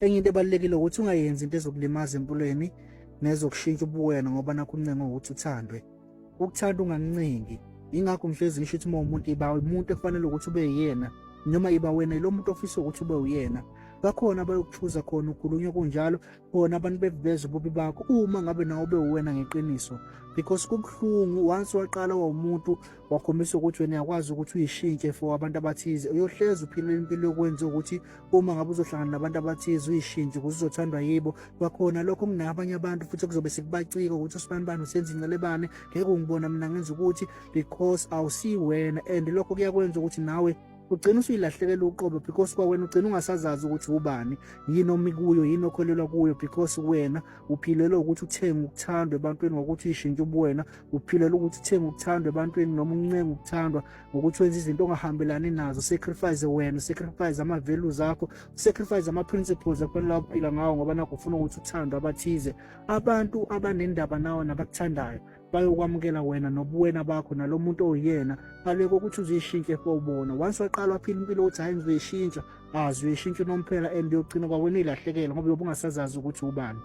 enye into ebalulekile ukuthi ungayenzi into ezokulimaza empilweni nezokushintsha ubuwena ngoba nakho uncengo ukuthi uthandwe. Ukuthanda ungancengi. Ingakho ngihlezi ngisho ukuthi uma umuntu iba umuntu efanele ukuthi ube yena noma iba wena lo muntu ofisa ukuthi ube uyena. Bakhona abayokuthuza khona ukhulunywa kunjalo bona abantu beveza ububi bakho uma ngabe nawe ube uwena ngeqiniso, because kubuhlungu once waqala umuntu wakhombisa ukuthi wena uyakwazi ukuthi uyishintshe for abantu abathize. Uyohleza uphila impilo yokwenza ukuthi uma ngabe uzohlangana nabantu abathize uyishintshe ukuze uzothandwa yibo. Bakhona lokho kunabanye abantu futhi kuzobe sekubacika ukuthi usibani usenza incelebane ngeke ungibona mina ngenza ukuthi because awusi wena, and lokho kuyakwenza ukuthi nawe ugcina usuyilahlekela uqobo because kwawena ugcina ungasazazi ukuthi ubani, yini omikuyo, yini okholelwa kuyo, because wena uphilele ukuthi uthenge ukuthandwa ebantwini ngokuthi uyishintshe ubuwena. Uphilele ukuthi uthenge ukuthandwa ebantwini noma uncenga ukuthandwa ngokuthi wenza izinto ongahambelani nazo. Sacrifice wena, sacrifice ama-values akho, sacrifice ama-principles akufanele uphila ngawo ngoba nakho ufuna ukuthi uthandwe abathize. Abantu abanendaba nawe nabakuthandayo bayokwamukela wena nobuwena bakho nalo muntu oyena ngale kokuthi uzishintshe for ubona. Once waqala waphila impilo ukuthi hayi ngizoyishintsha, uzoyishintsha nomphela and uyogcina kwawena ilahlekela ngoba yobe ungasazazi ukuthi ubani.